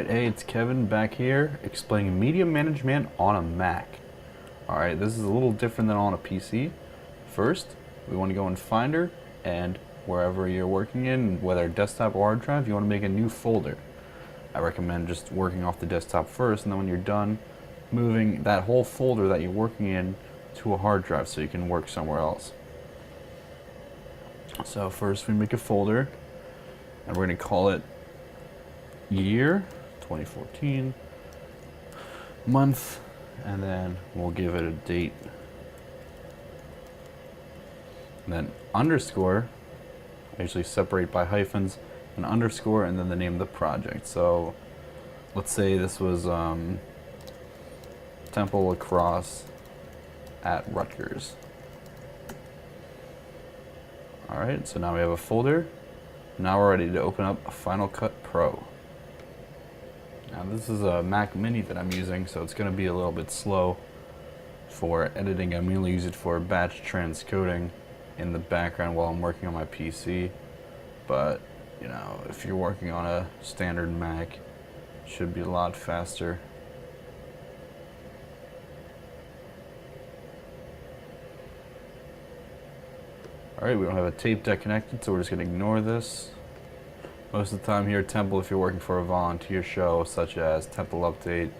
hey, it's Kevin back here explaining media management on a Mac. Alright, this is a little different than on a PC. First, we want to go in Finder, and wherever you're working in, whether desktop or hard drive, you want to make a new folder. I recommend just working off the desktop first, and then when you're done, moving that whole folder that you're working in to a hard drive so you can work somewhere else. So first we make a folder, and we're going to call it year 2014, month, and then we'll give it a date. And then underscore, I usually separate by hyphens, an underscore, and then the name of the project. So let's say this was Temple Lacrosse at Rutgers. Alright, so now we have a folder. Now we're ready to open up Final Cut Pro. Now this is a Mac Mini that I'm using, so it's going to be a little bit slow for editing. I mainly use it for batch transcoding in the background while I'm working on my PC. But, you know, if you're working on a standard Mac, it should be a lot faster. Alright, we don't have a tape deck connected, so we're just going to ignore this. Most of the time here at Temple, if you're working for a volunteer show such as Temple Update,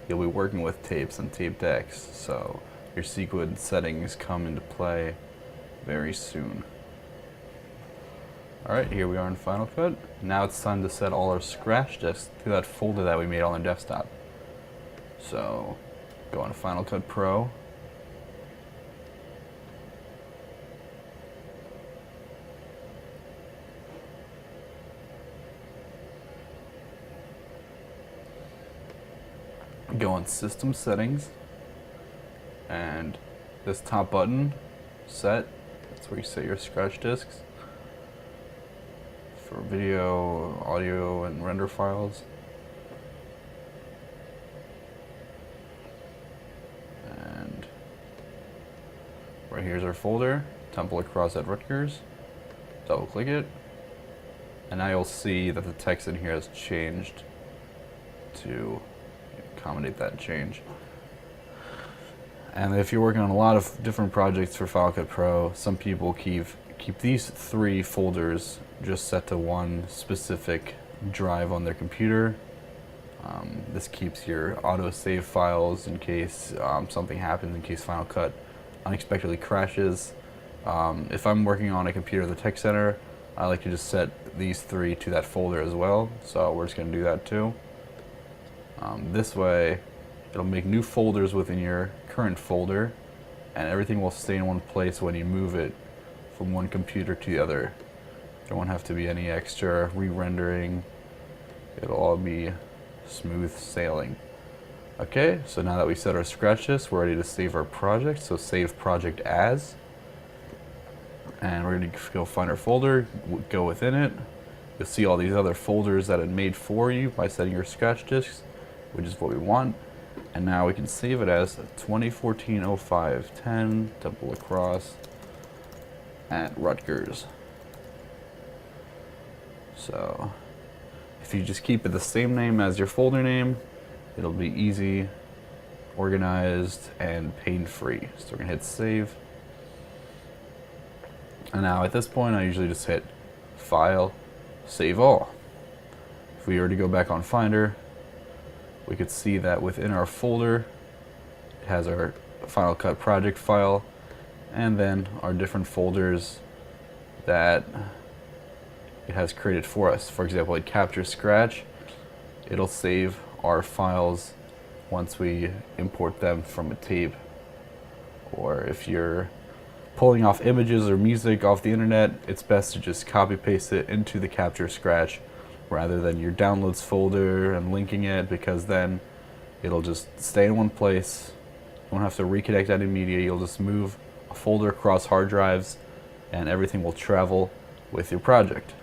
you'll be working with tapes and tape decks, so your sequence settings come into play very soon. Alright, here we are in Final Cut. Now it's time to set all our scratch disks to that folder that we made on the desktop. So, go on Final Cut Pro. Go on System Settings, and this top button, Set, that's where you set your scratch disks for video, audio, and render files. And right here's our folder, Temple Lacrosse at Rutgers. Double click it, and now you'll see that the text in here has changed to accommodate that change. And if you're working on a lot of different projects for Final Cut Pro, some people keep these three folders just set to one specific drive on their computer. This keeps your auto-save files in case something happens, in case Final Cut unexpectedly crashes. If I'm working on a computer at the Tech Center, I like to just set these three to that folder as well, so we're just going to do that too. This way, it'll make new folders within your current folder, and everything will stay in one place when you move it from one computer to the other. There won't have to be any extra re-rendering. It'll all be smooth sailing. Okay, so now that we set our scratch disk, we're ready to save our project. So save project as, and we're going to go find our folder, go within it. You'll see all these other folders that it made for you by setting your scratch disks, which is what we want. And now we can save it as 2014-05-10 Temple Lacrosse at Rutgers. So if you just keep it the same name as your folder name, it'll be easy, organized, and pain-free. So we're gonna hit save. And now at this point, I usually just hit File, Save All. If we were to go back on Finder, we could see that within our folder, it has our Final Cut project file, and then our different folders that it has created for us. For example, at Capture Scratch, it'll save our files once we import them from a tape. Or if you're pulling off images or music off the internet, it's best to just copy paste it into the Capture Scratch rather than your downloads folder and linking it, because then it'll just stay in one place. You won't have to reconnect any media. You'll just move a folder across hard drives and everything will travel with your project.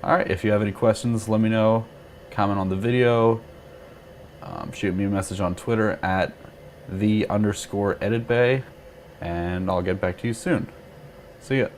Alright, if you have any questions, let me know. Comment on the video. Shoot me a message on Twitter at @the_editbay, and I'll get back to you soon. See ya.